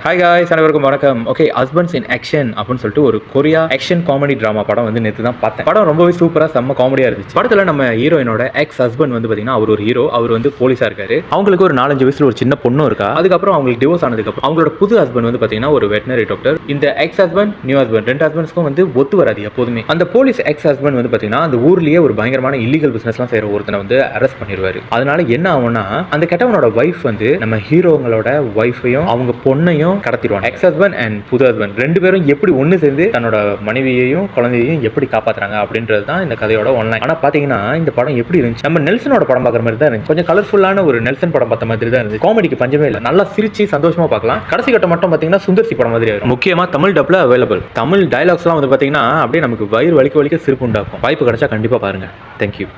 Hi guys, அனைவருக்கும் வணக்கம். Okay, husbands in action அப்படின்னு சொல்லிட்டு ஒரு கொரியா ஆக்ஷன் காமெடி ட்ராமா படம் வந்து நேற்று தான் பார்த்தேன். படம் ரொம்பவே சூப்பராக செம்ம காமெடியாக இருந்துச்சு. படத்தில் நம்ம ஹீரோயினோட எக்ஸ் ஹஸ்பண்ட் வந்து பார்த்தீங்கன்னா அவர் ஒரு ஹீரோ. அவர் வந்து போலீஸாக இருக்காரு. அவங்களுக்கு ஒரு 4-5 வயசுல ஒரு சின்ன பொண்ணும் இருக்கா. அதுக்கப்புறம் அவங்களுக்கு டிவோர்ஸ் ஆனதுக்கப்புறம் அவங்களோட புது ஹஸ்பண்ட் வந்து பார்த்தீங்கன்னா ஒரு வெட்டினரி டாக்டர். இந்த எக்ஸ் ஹஸ்பண்ட் நியூ ஹஸ்பண்ட் ரெண்டு ஹஸ்பண்ட்ஸ்க்கும் வந்து ஒத்து வராது எப்போதுமே. அந்த போலீஸ் எக்ஸ் ஹஸ்பண்ட் வந்து பார்த்தீங்கன்னா அந்த ஊர்லேயே ஒரு பயங்கரமான இல்லீகல் பிசினஸ்லாம் செய்கிற ஒருத்தனை வந்து அரெஸ்ட் பண்ணிடுவாரு. அதனால என்ன ஆகும்னா அந்த கெட்டவனோட ஒய்ஃப் வந்து நம்ம ஹீரோங்களோட ஒய்ஃபையும் அவங்க பொண்ணையும் கடத்திடுவாங்க. எக்ஸ் ஹஸ்பண்ட் அண்ட் புது ஹஸ்பண்ட் ரெண்டு பேரும் எப்படி ஒன்று சேர்ந்து தன்னோட மனைவியையும் குழந்தையையும் எப்படி காப்பாற்றுறாங்க அப்படின்றது தான் இந்த கதையோட ஒன்லைன். ஆனால் பார்த்தீங்கன்னா இந்த படம் எப்படி இருந்துச்சு, நம்ம நெல்சனோட படம் பார்க்குற மாதிரி தான் இருந்துச்சு. கொஞ்சம் கலர்ஃபுல்லான ஒரு நெல்சன் படம் பார்த்த மாதிரி தான் இருந்துச்சு. காமெடிக்கு பஞ்சமே இல்லை, நல்லா சிரிச்சு சந்தோஷமா பார்க்கலாம். கடைசி கட்டம் மட்டும் பார்த்தீங்கன்னா சுந்தர்சி படம் மாதிரி ஆகும். முக்கியமாக தமிழ் டப்ல அவைலபிள். தமிழ் டைலாக்ஸ்லாம் வந்து பார்த்தீங்கன்னா அப்படியே நமக்கு வயிறு வலிக்க வலிக்க சிரிப்பு உண்டாக்கும். வாய்ப்பு கிடைச்சா கண்டிப்பாக பாருங்க. தேங்க்யூ.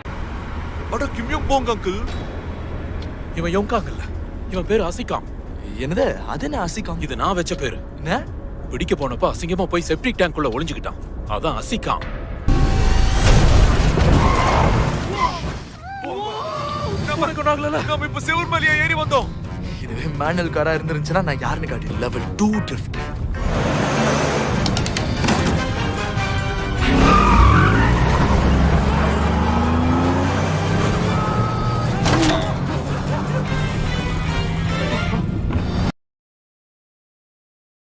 இவன் யோங்காங் இல்ல, இவன் பேரு அசிகாங். என்னது? அது என்ன அசிகாங்? இது நான் வச்ச பேரு. என்ன? பிடிக்க போனப்ப அசிங்கமா போய் செப்டிக் டேங்க் குள்ள ஒளிஞ்சுக்கிட்டான். அதான் அசிகாங். இதுவே மேனுவல் காரா இருந்துருந்துச்சுன்னா நான் யாருன்னு காட்டி லெவல் 2 ட்ரிஃப்ட்